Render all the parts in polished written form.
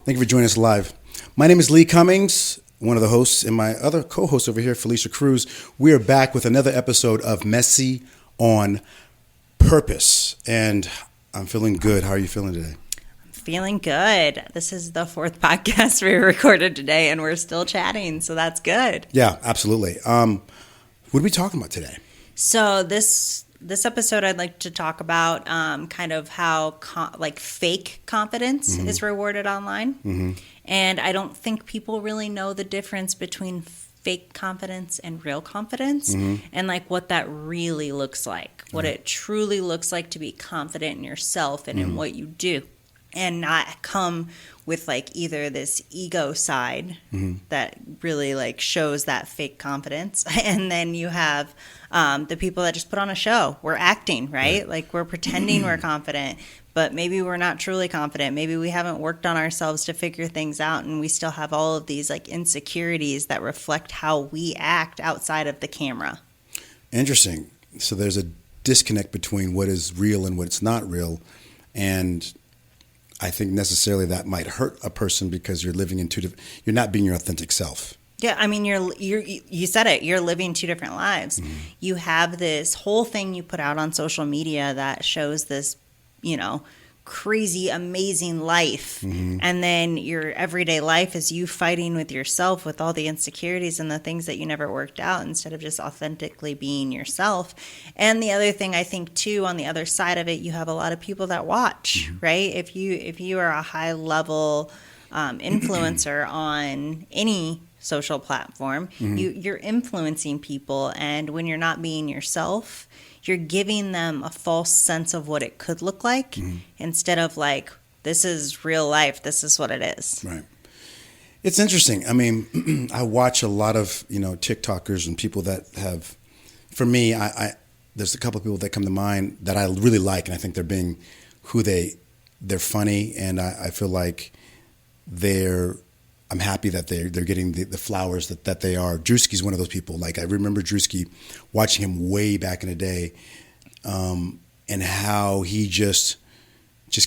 Thank you for joining us live. My name is Lee Cummings, one of the hosts, and my other co-host over here, Fylisha Cruz. We are back with another episode of Messy on Purpose, and I'm feeling good. How are you feeling today? I'm feeling good. This is the fourth podcast we recorded today, and we're still chatting, so that's good. Yeah, absolutely. What are we talking about today? So this episode, I'd like to talk about kind of how fake confidence is rewarded online. Mm-hmm. And I don't think people really know the difference between fake confidence and real confidence, and like what that really looks like, what it truly looks like to be confident in yourself and in what you do, and not come with like either this ego side that really like shows that fake confidence, and then you have the people that just put on a show. We're acting, right? Like we're pretending we're confident, but maybe we're not truly confident. Maybe we haven't worked on ourselves to figure things out, and we still have all of these like insecurities that reflect how we act outside of the camera. Interesting. So there's a disconnect between what is real and what's not real, and I think necessarily that might hurt a person because you're living in you're not being your authentic self. Yeah, I mean, you said it. You're living two different lives. You have this whole thing you put out on social media that shows this, crazy, amazing life. And then your everyday life is you fighting with yourself with all the insecurities and the things that you never worked out instead of just authentically being yourself. And the other thing I think too, on the other side of it, you have a lot of people that watch, right? If you are a high level influencer on any social platform, you're influencing people, and when you're not being yourself, you're giving them a false sense of what it could look like instead of like, this is real life, this is what it is. Right. It's interesting. I mean, I watch a lot of, TikTokers and people that have, for me, I there's a couple of people that come to mind that I really like, and I think they're being who they're funny, and I feel like I'm happy that they're getting the flowers that they are. Drewski's one of those people. Like I remember Drewski, watching him way back in the day, and how he just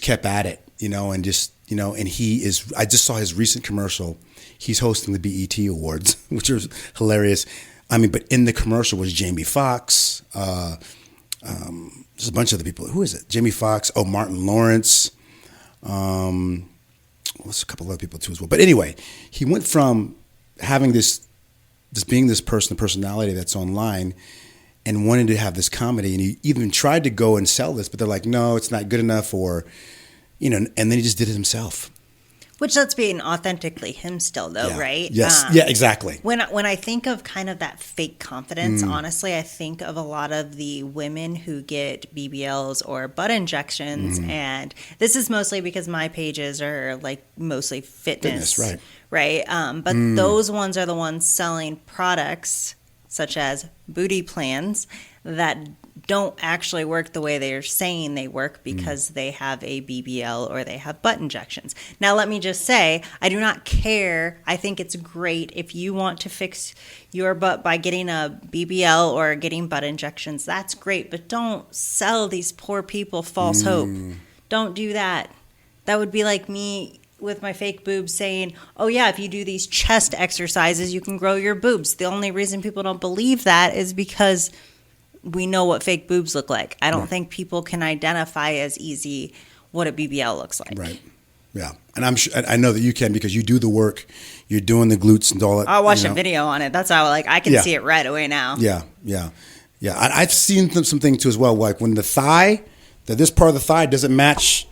kept at it, and just and he is. I just saw his recent commercial. He's hosting the BET Awards, which was hilarious. I mean, but in the commercial was Jamie Foxx. There's a bunch of other people. Who is it? Jamie Foxx. Oh, Martin Lawrence. There's a couple of other people too as well. But anyway, he went from having this being this personality that's online and wanting to have this comedy, and he even tried to go and sell this, but they're like, no, it's not good enough, or, and then he just did it himself. Which that's being authentically him still, though, right? Yes. Yeah, exactly. When I think of kind of that fake confidence, honestly, I think of a lot of the women who get BBLs or butt injections, and this is mostly because my pages are like mostly fitness, right? But those ones are the ones selling products such as booty plans that don't actually work the way they're saying they work because they have a BBL or they have butt injections. Now, let me just say, I do not care. I think it's great if you want to fix your butt by getting a BBL or getting butt injections. That's great, but don't sell these poor people false hope. Don't do that. That would be like me with my fake boobs saying, oh yeah, if you do these chest exercises, you can grow your boobs. The only reason people don't believe that is because we know what fake boobs look like. I don't think people can identify as easy what a BBL looks like. Right. Yeah. And I know that you can because you do the work. You're doing the glutes and all that. I'll watch a video on it. That's how I can see it right away now. Yeah. I've seen some things too as well. Like when this part of the thigh doesn't match,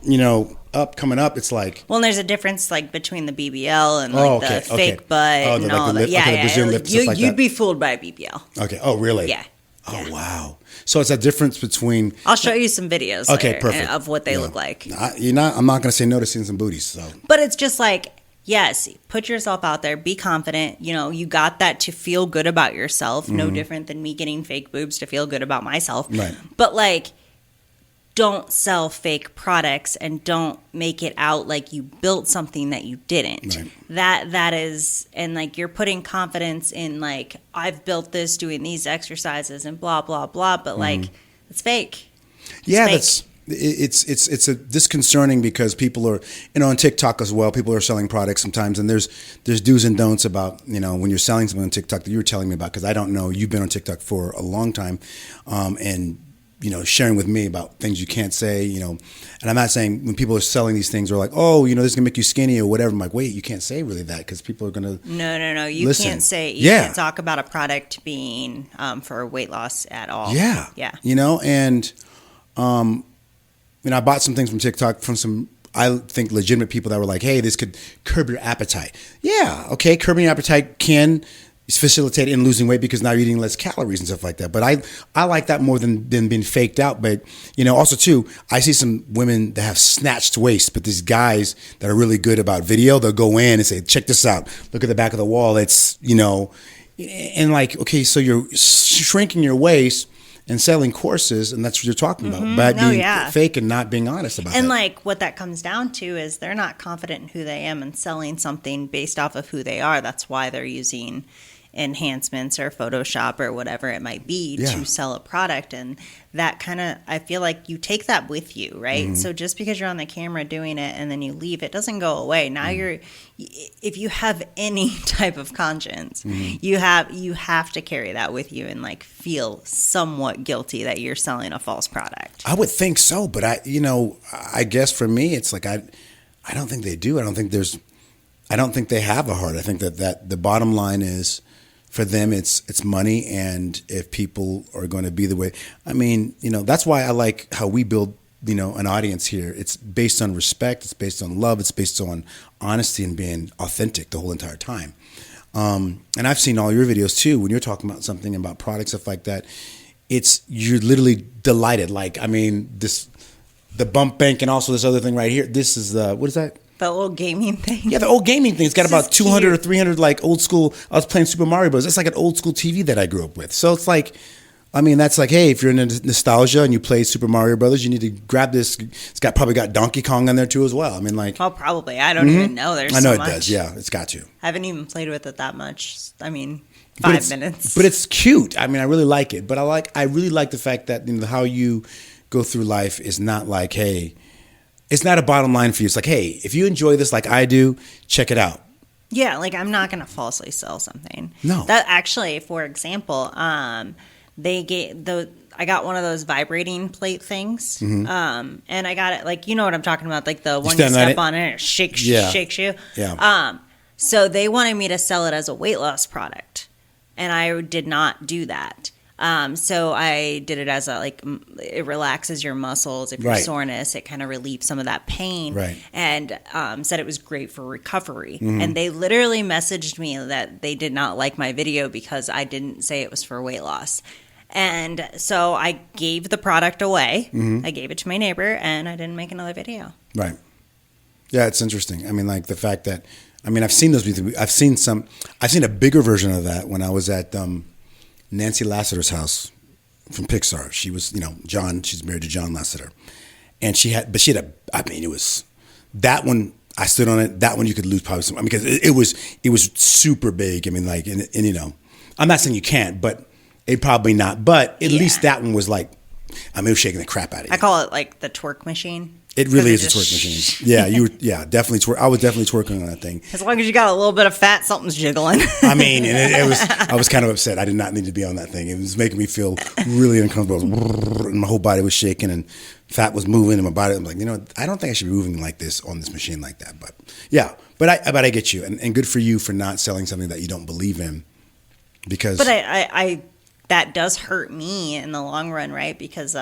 coming up, it's like. Well, and there's a difference like between the BBL and the fake butt and all that. You'd be fooled by a BBL. Okay. Oh, really? Yeah. Oh, wow. So it's a difference between... I'll show you some videos later of what they look like. I'm not going to say no to seeing some booties. So. But it's just like, yes, put yourself out there. Be confident. You got that to feel good about yourself. No different than me getting fake boobs to feel good about myself. Right. But like, don't sell fake products and don't make it out like you built something that you didn't. Right. That is, and like you're putting confidence in like, I've built this doing these exercises and blah, blah, blah, but like it's fake. Yeah, it's disconcerting because people are, on TikTok as well. People are selling products sometimes, and there's do's and don'ts about, when you're selling something on TikTok that you were telling me about, because I don't know. You've been on TikTok for a long time, and sharing with me about things you can't say, and I'm not saying when people are selling these things are like, oh, this is gonna make you skinny or whatever. I'm like, wait, you can't say really that because people are gonna no, you listen. Can't say you can't talk about a product being for weight loss at all. Yeah, and I bought some things from TikTok from some, I think, legitimate people that were like, hey, this could curb your appetite. Yeah, okay, curbing your appetite can facilitate in losing weight because now you're eating less calories and stuff like that. But I like that more than being faked out. But, also, too, I see some women that have snatched waist, but these guys that are really good about video, they'll go in and say, check this out. Look at the back of the wall. It's, and like, okay, so you're shrinking your waist and selling courses, and that's what you're talking about. But being fake and not being honest about it. And like what that comes down to is they're not confident in who they am and selling something based off of who they are. That's why they're using enhancements or Photoshop or whatever it might be to sell a product. And that kind of, I feel like you take that with you, right? So just because you're on the camera doing it and then you leave, it doesn't go away. Now if you have any type of conscience, you have to carry that with you and like feel somewhat guilty that you're selling a false product. I would think so, but I guess for me, it's like, I don't think they do. I don't think they have a heart. I think that the bottom line is, for them, it's money, and if people are going to be the way, that's why I like how we build, an audience here. It's based on respect, it's based on love, it's based on honesty and being authentic the whole entire time. And I've seen all your videos too. When you're talking about something about products, stuff like that, you're literally delighted. Like, the bump bank and also this other thing right here. This is what is that? The old gaming thing. Yeah, the old gaming thing. It's got about 200 or 300 like old school. I was playing Super Mario Bros. It's like an old school TV that I grew up with. So it's like, that's like, hey, if you're into nostalgia and you play Super Mario Brothers, you need to grab this. It's probably got Donkey Kong on there too as well. Oh, probably. I don't even know. There's I know so it much. does. Yeah, it's got to. I haven't even played with it that much. 5 minutes. But it's cute. I really like it. But I really like the fact that how you go through life is not like, hey. It's not a bottom line for you. It's like, hey, if you enjoy this like I do, check it out. Yeah, like I'm not going to falsely sell something. No. That actually, for example, I got one of those vibrating plate things, and I got it like, you know what I'm talking about, like the one you step on and it shakes you. Yeah. So they wanted me to sell it as a weight loss product, and I did not do that. So I did it as it relaxes your muscles. If you're soreness, it kind of relieves some of that pain. Right. And said it was great for recovery. And they literally messaged me that they did not like my video because I didn't say it was for weight loss. And so I gave the product away. I gave it to my neighbor, and I didn't make another video. Right. Yeah, it's interesting. Like the fact that, I've seen those. I've seen a bigger version of that when I was at Nancy Lasseter's house from Pixar. She was, John, she's married to John Lasseter. And it was, that one, I stood on it. That one you could lose probably some, because it was super big. I'm not saying you can't, but it probably not. But at least that one was like, it was shaking the crap out of you. I call it like the twerk machine. It really is a twerk machine. Yeah, definitely twerk. I was definitely twerking on that thing. As long as you got a little bit of fat, something's jiggling. And I was kind of upset. I did not need to be on that thing. It was making me feel really uncomfortable. And my whole body was shaking and fat was moving in my body. I'm like, I don't think I should be moving like this on this machine like that. But yeah, but I get you. And good for you for not selling something that you don't believe in. Because I that does hurt me in the long run, right? Because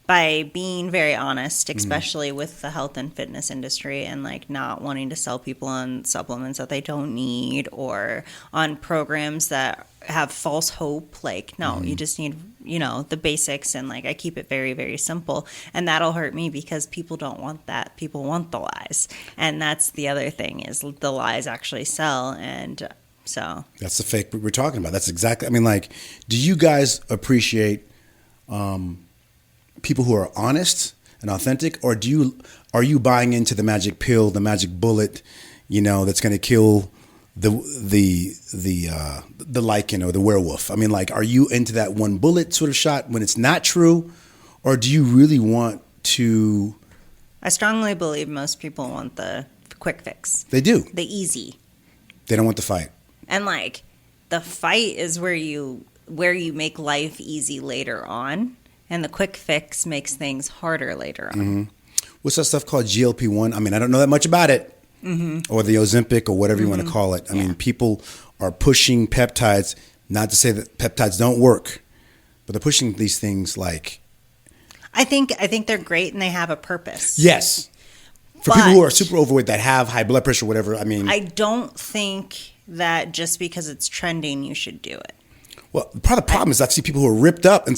by being very honest, especially with the health and fitness industry, and like not wanting to sell people on supplements that they don't need or on programs that have false hope. Like, no, you just need, the basics, and like I keep it very, very simple. And that'll hurt me because people don't want that. People want the lies. And that's the other thing, is the lies actually sell. And so that's the fake we're talking about. That's exactly, do you guys appreciate people who are honest and authentic, or are you buying into the magic pill, the magic bullet, that's going to kill the lichen or the werewolf? Are you into that one bullet sort of shot when it's not true, or do you really want to... I strongly believe most people want the quick fix. They do. The easy. They don't want the fight. And like the fight is where you make life easy later on, and the quick fix makes things harder later on. Mm-hmm. What's that stuff called, GLP-1? I mean, I don't know that much about it. Mm-hmm. Or the Ozempic, or whatever you want to call it. I mean, people are pushing peptides, not to say that peptides don't work, but they're pushing these things like... I think they're great and they have a purpose. Yes. For people who are super overweight that have high blood pressure or whatever, I mean... I don't think that just because it's trending, you should do it. Well, part of the problem is I see people who are ripped up and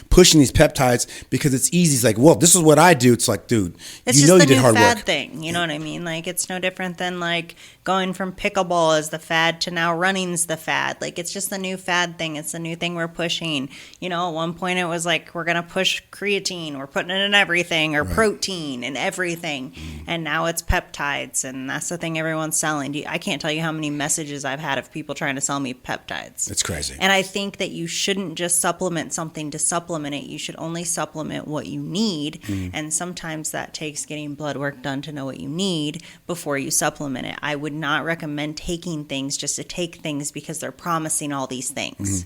pushing these peptides because it's easy. It's like, well, this is what I do. It's like, dude, it's you know you did hard work. It's just the new fad thing. You know what I mean? Like, it's no different than like going from pickleball as the fad to now running's the fad. Like, it's just the new fad thing. It's the new thing we're pushing. You know, at one point it was like, we're going to push creatine. We're putting it in everything, or protein and everything. And now it's peptides. And that's the thing everyone's selling. I can't tell you how many messages I've had of people trying to sell me peptides. It's crazy. And I think that you shouldn't just supplement something to supplement it. You should only supplement what you need. And sometimes that takes getting blood work done to know what you need before you supplement it. I would not recommend taking things just to take things because they're promising all these things.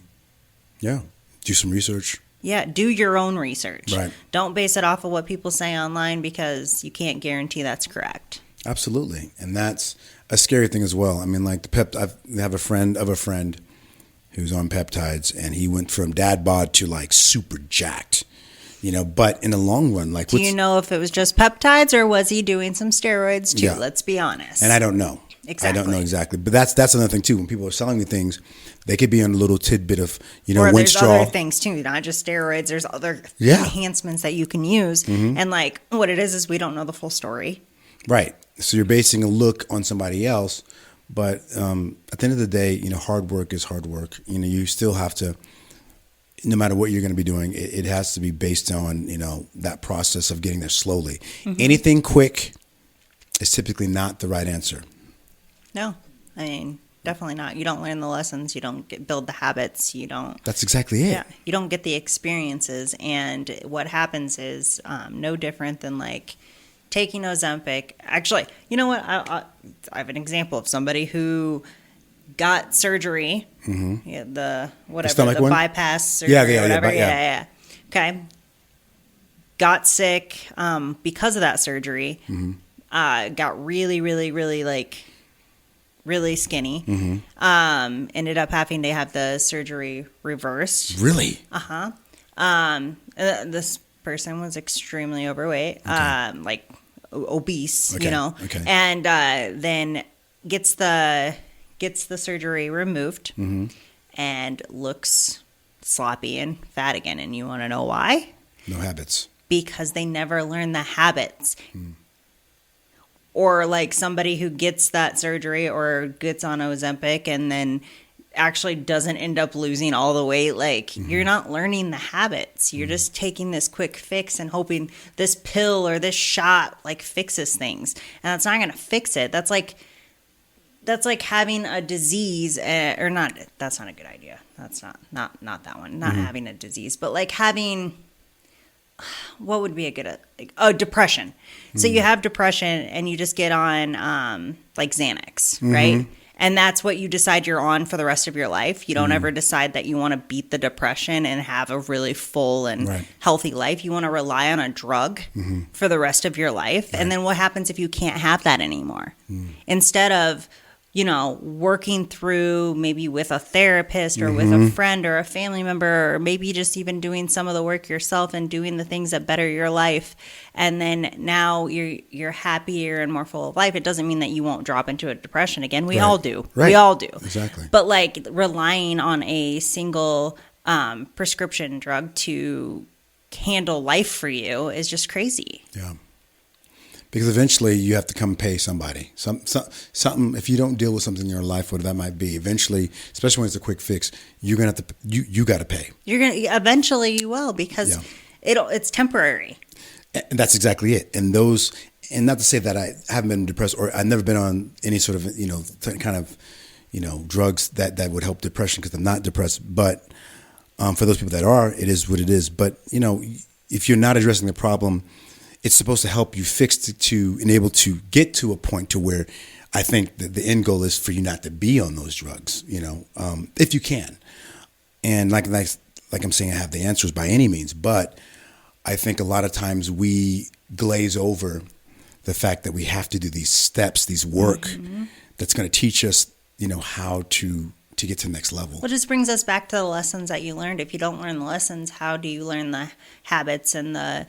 Yeah. Do some research. Yeah. Do your own research. Right. Don't base it off of what people say online, because you can't guarantee that's correct. Absolutely. And that's a scary thing as well. I mean, like I have a friend of a friend who's on peptides, and he went from dad bod to like super jacked, you know, but in the long run, like... Do you know if it was just peptides or was he doing some steroids too? Yeah. Let's be honest. And I don't know. Exactly. I don't know exactly. But that's another thing too. When people are selling me things, they could be on a little tidbit of, you know, there's other things too, not just steroids. There's other enhancements that you can use. And like what it is we don't know the full story. Right. So you're basing a look on somebody else. But at the end of the day, you know, hard work is hard work. You know, you still have to, no matter what you're going to be doing, it has to be based on, you know, that process of getting there slowly. Anything quick is typically not the right answer. No, I mean, definitely not. You don't learn the lessons. You don't build the habits. You don't. That's exactly it. Yeah, you don't get the experiences. And what happens is no different than like taking Ozempic. Actually, you know what? I have an example of somebody who got surgery, the bypass surgery, or whatever. Yeah. Okay. Got sick because of that surgery. Got really, really, really really skinny. Ended up having to have the surgery reversed. Really? This person was extremely overweight, like obese, you know, and then gets the surgery removed and looks sloppy and fat again. And you want to know why? No habits. Because they never learn the habits. Or like somebody who gets that surgery or gets on Ozempic and then actually doesn't end up losing all the weight. Like you're not learning the habits. You're just taking this quick fix and hoping this pill or this shot like fixes things. And that's not going to fix it. That's like having a disease or not. That's not a good idea. That's not that one. Not having a disease, but like having, what would be a good, depression. So you have depression and you just get on like Xanax, right? And that's what you decide you're on for the rest of your life. You don't ever decide that you want to beat the depression and have a really full and healthy life. You want to rely on a drug for the rest of your life. And then what happens if you can't have that anymore? Instead of, you know, working through maybe with a therapist or with a friend or a family member, or maybe just even doing some of the work yourself and doing the things that better your life. And then now you're happier and more full of life. It doesn't mean that you won't drop into a depression again. We all do. We all do. Exactly. But like relying on a single prescription drug to handle life for you is just crazy. Yeah. Because eventually you have to come pay somebody. Something. If you don't deal with something in your life, whatever that might be, eventually, especially when it's a quick fix, you're gonna have to. You got to pay. Eventually you will, because it's temporary. And that's exactly it. And not to say that I haven't been depressed or I've never been on any sort of kind of drugs that would help depression, because I'm not depressed. But for those people that are, it is what it is. But if you're not addressing the problem, it's supposed to help you fix it to enable to get to a point to where I think that the end goal is for you not to be on those drugs, if you can. And like I'm saying, I have the answers by any means, but I think a lot of times we glaze over the fact that we have to do these steps, these work that's going to teach us, how to get to the next level. Well, just brings us back to the lessons that you learned. If you don't learn the lessons, how do you learn the habits and the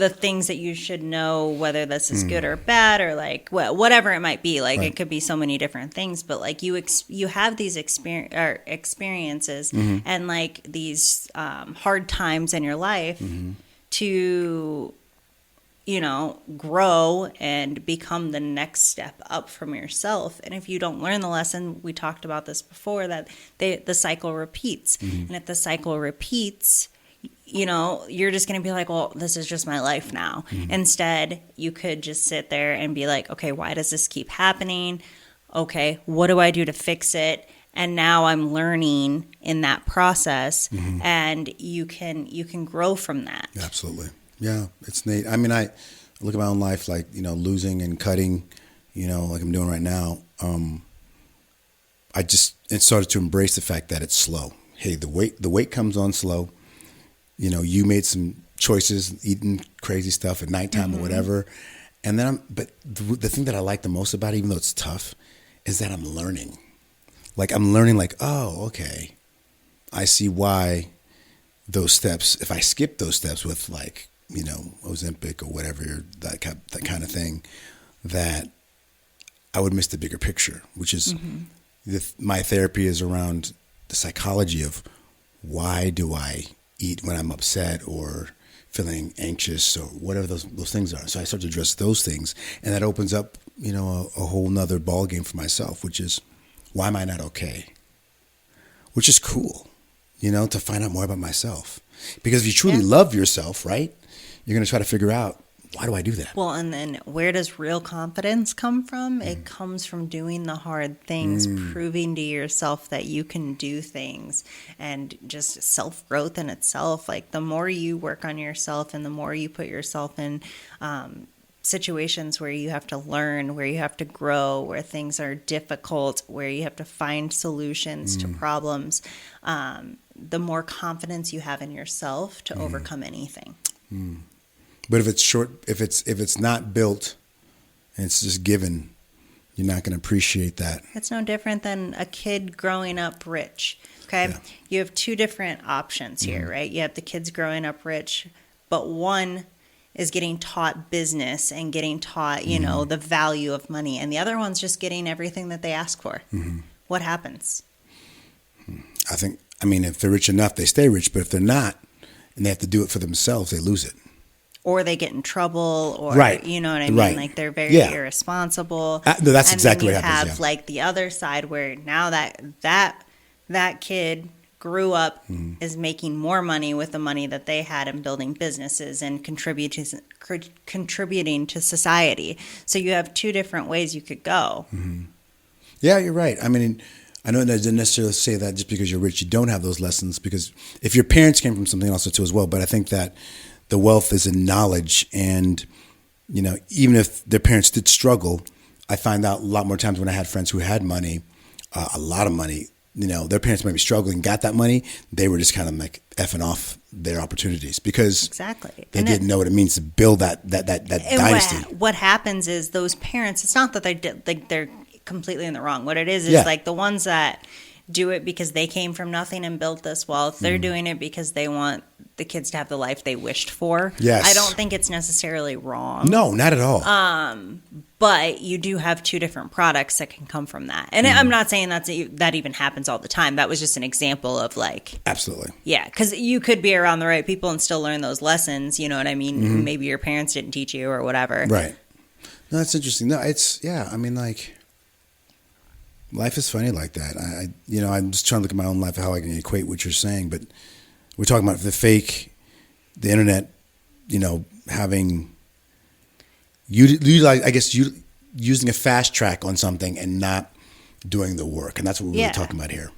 things that you should know, whether this is good or bad, or like whatever it might be. Like It could be so many different things, but like you have these experiences and like these hard times in your life to grow and become the next step up from yourself. And if you don't learn the lesson, we talked about this before, that the cycle repeats. And if the cycle repeats, you're just going to be like, well, this is just my life now. Instead, you could just sit there and be like, okay, why does this keep happening? Okay, what do I do to fix it? And now I'm learning in that process, and you can grow from that. Absolutely. Yeah, it's neat. I mean, I look at my own life, like, losing and cutting, like I'm doing right now. It started to embrace the fact that it's slow. Hey, the weight comes on slow. You made some choices, eating crazy stuff at nighttime or whatever. And then but the thing that I like the most about it, even though it's tough, is that I'm learning. Like, oh, okay, I see why those steps, if I skip those steps with like, Ozempic or whatever, that kind of thing, that I would miss the bigger picture, which is my therapy is around the psychology of why do I eat when I'm upset or feeling anxious or whatever those things are. So I start to address those things, and that opens up, a whole nother ball game for myself, which is, why am I not okay? Which is cool, to find out more about myself. Because if you truly love yourself, right, you're going to try to figure out, why do I do that? Well, and then where does real confidence come from? It comes from doing the hard things, proving to yourself that you can do things, and just self-growth in itself. Like, the more you work on yourself and the more you put yourself in situations where you have to learn, where you have to grow, where things are difficult, where you have to find solutions to problems, the more confidence you have in yourself to overcome anything. But if it's not built and it's just given, you're not going to appreciate that. It's no different than a kid growing up rich. Okay. Yeah. You have two different options here, right? You have the kids growing up rich, but one is getting taught business and getting taught, the value of money, and the other one's just getting everything that they ask for. What happens? If they're rich enough, they stay rich, but if they're not and they have to do it for themselves, they lose it. Or they get in trouble, or you know what I mean? Right. Like, they're very irresponsible. No, that's exactly what happens. And then you have like the other side, where now that kid grew up, is making more money with the money that they had in building businesses and contributing to society. So you have two different ways you could go. Yeah, you're right. I mean, I don't necessarily say that just because you're rich, you don't have those lessons, because if your parents came from something else too as well. But I think that the wealth is in knowledge, and, even if their parents did struggle, I find out a lot more times when I had friends who had money, a lot of money, their parents might be struggling, got that money, they were just kind of like effing off their opportunities because they didn't know what it means to build that dynasty. What happens is those parents, it's not that they're completely in the wrong. What it is like the ones that do it because they came from nothing and built this wealth. They're doing it because they want the kids to have the life they wished for. Yes. I don't think it's necessarily wrong. No, not at all. But you do have two different products that can come from that. And I'm not saying that even happens all the time. That was just an example of like... Absolutely. Yeah, because you could be around the right people and still learn those lessons. You know what I mean? Maybe your parents didn't teach you or whatever. Right. No, that's interesting. No, life is funny like that. I'm just trying to look at my own life, how I can equate what you're saying. But we're talking about the internet, having using a fast track on something and not doing the work, and that's what we're really talking about here.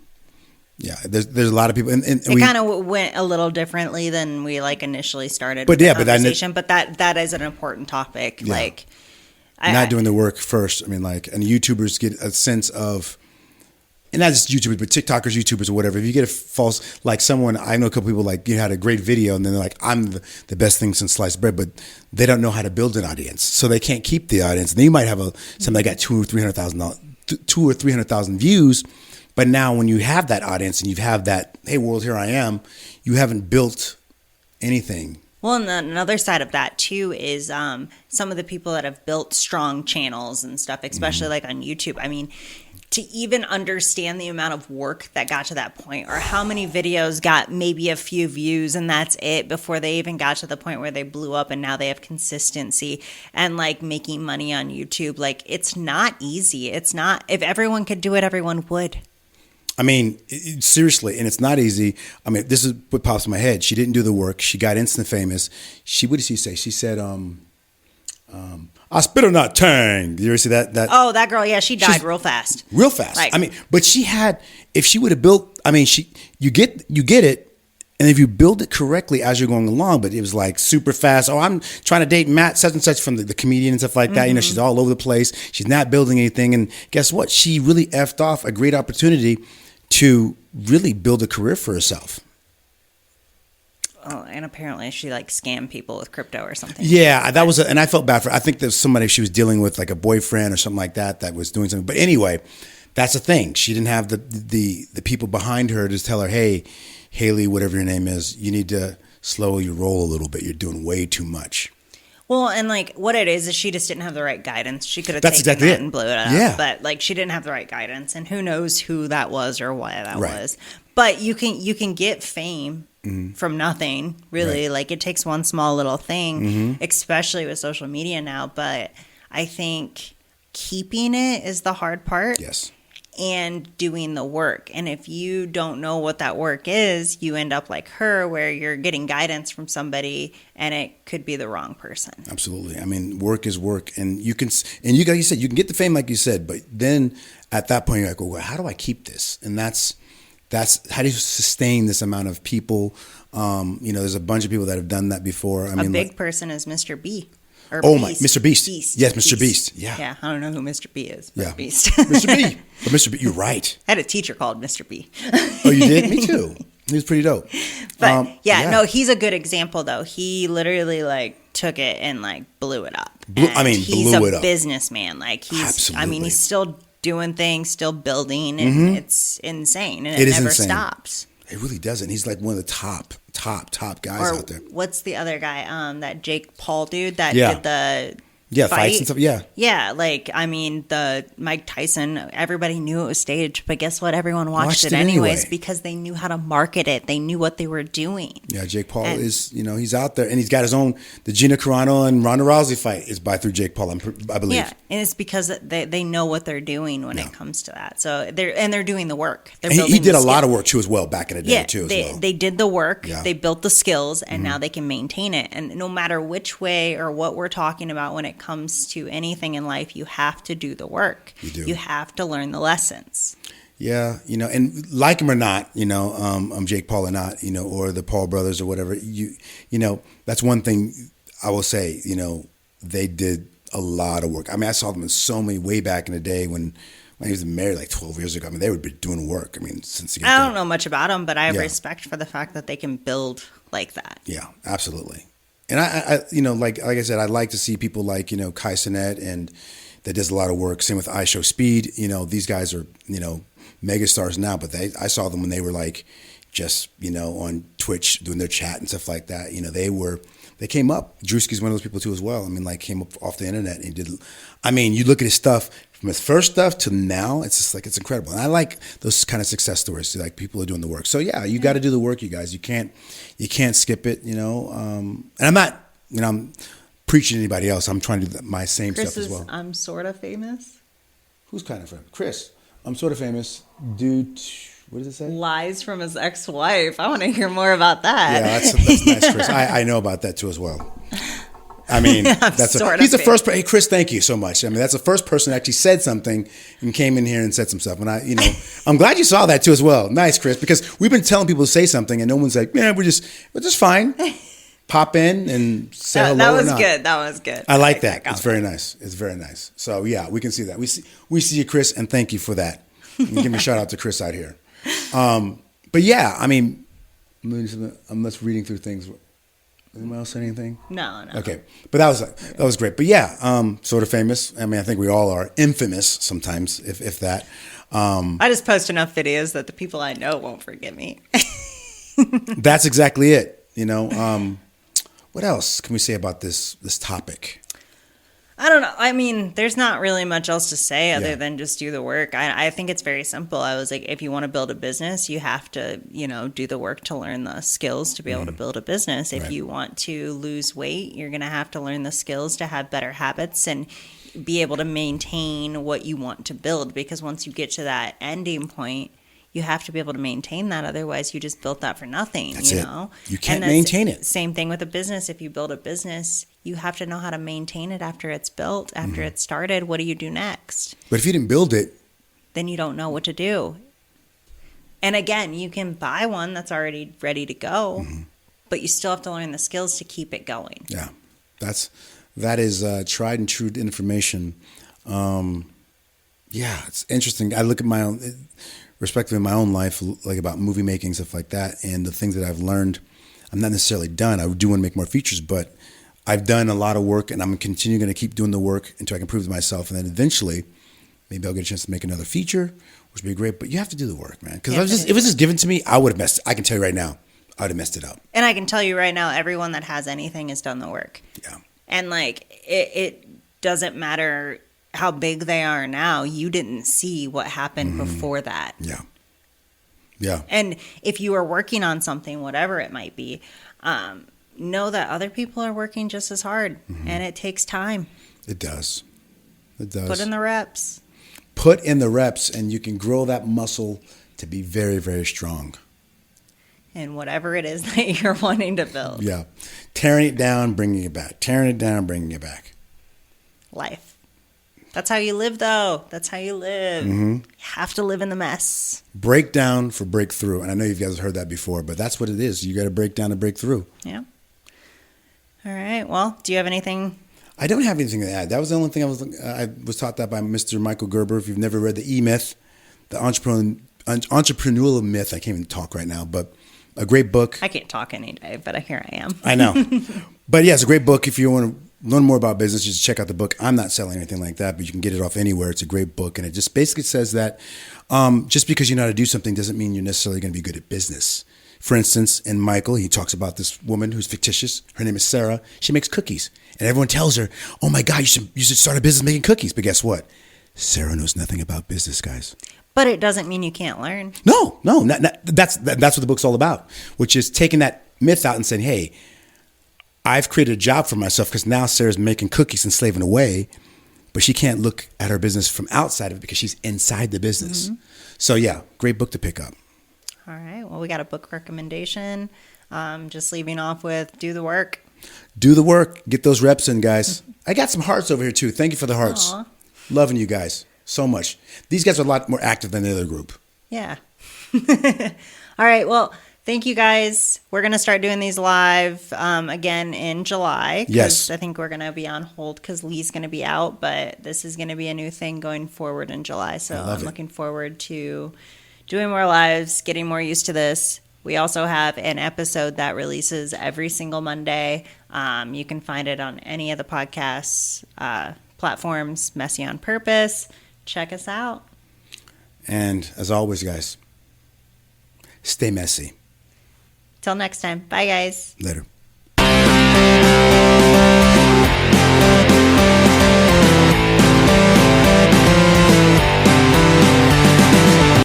Yeah, there's a lot of people, and it kind of went a little differently than we like initially started. But the yeah, conversation. But that is an important topic. Yeah. Like, not doing the work first. I mean, like, and YouTubers get a sense of, and not just YouTubers, but TikTokers, YouTubers, or whatever. If you get a false, like someone, I know a couple people like you had a great video, and then they're like, I'm the best thing since sliced bread, but they don't know how to build an audience, so they can't keep the audience. And then you might have something that got 200,000 or 300,000 views. But now when you have that audience and you have that, hey world, here I am, you haven't built anything. Well, and another side of that too is some of the people that have built strong channels and stuff, especially like on YouTube. I mean, to even understand the amount of work that got to that point, or how many videos got maybe a few views and that's it before they even got to the point where they blew up and now they have consistency and like making money on YouTube. Like, it's not easy. It's not, if everyone could do it, everyone would. I mean, seriously, and it's not easy. I mean, this is what pops in my head. She didn't do the work. She got instant famous. What did she say? She said, I spit on that tang. Did you ever see that? Oh, that girl, yeah, she died real fast. Real fast. Like, I mean, but she had, if she would have built, I mean, you get it, and if you build it correctly as you're going along, but it was like super fast. Oh, I'm trying to date Matt such and such from the comedian and stuff like that. You know, she's all over the place. She's not building anything. And guess what? She really effed off a great opportunity to really build a career for herself. Oh, and apparently she like scammed people with crypto or something. Yeah, that was, and I felt bad for her. I think there's somebody she was dealing with, like a boyfriend or something like that was doing something. But anyway, that's the thing. She didn't have the people behind her to tell her, hey, Haley, whatever your name is, you need to slow your roll a little bit. You're doing way too much. Well, and like what it is she just didn't have the right guidance. She could have That's taken exactly that it. and blew it up. Yeah. But like she didn't have the right guidance, and who knows who that was or why that Right. was. But you can get fame from nothing, really. Right. Like it takes one small little thing, especially with social media now. But I think keeping it is the hard part. Yes. And doing the work. And if you don't know what that work is, you end up like her, where you're getting guidance from somebody and it could be the wrong person. Absolutely. I mean, work is work, and you like you said, you can get the fame like you said, but then at that point you're like, well, how do I keep this? And that's how do you sustain this amount of people? There's a bunch of people that have done that before. A big person is Mr. B. Or Mr. Beast. Yes, Mr. Beast. Yeah. Yeah, I don't know who Mr. B is. Yeah. Beast. Mr. B. But Mr. B, you're right. I had a teacher called Mr. B. Oh, you did? Me too. He was pretty dope. But no, he's a good example though. He literally like took it and like blew it up. Blew it up. He's a businessman. Like Absolutely. I mean, he's still doing things, still building, and it's insane, and it never stops. It really doesn't. He's like one of the top guys out there. What's the other guy? That Jake Paul dude that did the fights and stuff. Yeah. Like I mean, the Mike Tyson. Everybody knew it was staged, but guess what? Everyone watched it anyways because they knew how to market it. They knew what they were doing. Yeah, Jake Paul is. He's out there, and he's got his own. The Gina Carano and Ronda Rousey fight is through Jake Paul. I believe. Yeah, and it's because they know what they're doing when it comes to that. So they're doing the work. He did a lot of work too as well back in the day too. They did the work. Yeah. They built the skills, and now they can maintain it. And no matter which way or what we're talking about when it comes to anything in life, you have to do the work. You do. You have to learn the lessons. Yeah, and like him or not, Jake Paul or not, or the Paul brothers or whatever, that's one thing I will say, they did a lot of work. I mean, I saw them in so many way back in the day when he was married like 12 years ago. I mean, they would be doing work. I mean, I don't know much about them, but I have respect for the fact that they can build like that. Yeah, absolutely. And I like I said, I'd like to see people like, Kai Cenat and that does a lot of work. Same with iShowSpeed. These guys are, megastars now, but I saw them when they were like just, on Twitch doing their chat and stuff like that. They came up. Drewski's one of those people too as well. I mean, like came up off the internet and did. I mean, you look at his stuff from his first stuff to now. It's just like it's incredible. And I like those kind of success stories. So, like people are doing the work. So yeah, you got to do the work, you guys. You can't skip it. And I'm not. I'm preaching to anybody else. I'm trying to do my same stuff as well. I'm sort of famous. Who's kind of famous? Chris. I'm sort of famous. Dude. What does it say? Lies from his ex-wife. I want to hear more about that. Yeah, that's nice, Chris. I know about that too as well. I mean, he's the first. Hey, Chris, thank you so much. I mean, that's the first person that actually said something and came in here and said some stuff. And I'm glad you saw that too as well. Nice, Chris, because we've been telling people to say something and no one's like, yeah, we're just fine. Pop in and say hello. That was good. That was good. I like that. It's very nice. It's very nice. So yeah, we can see that. We see you, Chris, and thank you for that. And give me a shout out to Chris out here. But yeah, I mean, I'm just reading through things. Anyone else say anything? No. Okay, but that was great. But yeah, sort of famous. I mean, I think we all are infamous sometimes, if that. I just post enough videos that the people I know won't forget me. That's exactly it. What else can we say about this topic? I don't know. I mean, there's not really much else to say other than just do the work. I think it's very simple. I was like, if you want to build a business, you have to, do the work to learn the skills to be able to build a business. If you want to lose weight, you're going to have to learn the skills to have better habits and be able to maintain what you want to build. Because once you get to that ending point, you have to be able to maintain that. Otherwise, you just built that for nothing. That's it. You can't maintain it. Same thing with a business. If you build a business, you have to know how to maintain it after it's built, after it's started. What do you do next? But if you didn't build it, then you don't know what to do. And again, you can buy one that's already ready to go, but you still have to learn the skills to keep it going. Yeah, that is tried and true information. Yeah, it's interesting. I look at my own. Respectively in my own life, like about movie making, stuff like that, and the things that I've learned, I'm not necessarily done. I do want to make more features, but I've done a lot of work, and I'm going to keep doing the work until I can prove to myself, and then eventually, maybe I'll get a chance to make another feature, which would be great. But you have to do the work, man. Because if it was just given to me, I would have messed. I can tell you right now, I would have messed it up. And I can tell you right now, everyone that has anything has done the work. Yeah. And it doesn't matter how big they are now, you didn't see what happened before that. Yeah. And if you are working on something, whatever it might be, know that other people are working just as hard, and it takes time. It does. Put in the reps. And you can grow that muscle to be very, very strong. And whatever it is that you're wanting to build. Yeah. Tearing it down, bringing it back. Tearing it down, bringing it back. Life. That's how you live, though. That's how you live. You have to live in the mess. Breakdown for breakthrough. And I know you guys have heard that before, but that's what it is. You got to break down to break through. Yeah. All right. Well, do you have anything? I don't have anything to add. That was the only thing I was taught that by Mr. Michael Gerber. If you've never read the E-Myth, the entrepreneurial myth, I can't even talk right now, but a great book. I can't talk any day, but here I am. I know. But yeah, it's a great book. If you want to learn more about business, just check out the book. I'm not selling anything like that, but you can get it off anywhere. It's a great book. And it just basically says that just because you know how to do something doesn't mean you're necessarily going to be good at business. For instance, in Michael, he talks about this woman who's fictitious. Her name is Sarah. She makes cookies. And everyone tells her, oh my God, you should start a business making cookies. But guess what? Sarah knows nothing about business, guys. But it doesn't mean you can't learn. No. That's what the book's all about, which is taking that myth out and saying, hey, I've created a job for myself because now Sarah's making cookies and slaving away, but she can't look at her business from outside of it because she's inside the business. So yeah, great book to pick up. All right. Well, we got a book recommendation. Just leaving off with do the work. Do the work. Get those reps in, guys. I got some hearts over here too. Thank you for the hearts. Aww. Loving you guys so much. These guys are a lot more active than the other group. Yeah. All right. Well, thank you guys. We're going to start doing these live again in July. Yes. I think we're going to be on hold because Lee's going to be out, but this is going to be a new thing going forward in July. So I'm looking forward to doing more lives, getting more used to this. We also have an episode that releases every single Monday. You can find it on any of the podcasts platforms, Messy on Purpose. Check us out. And as always, guys, stay messy. Till next time. Bye, guys. Later.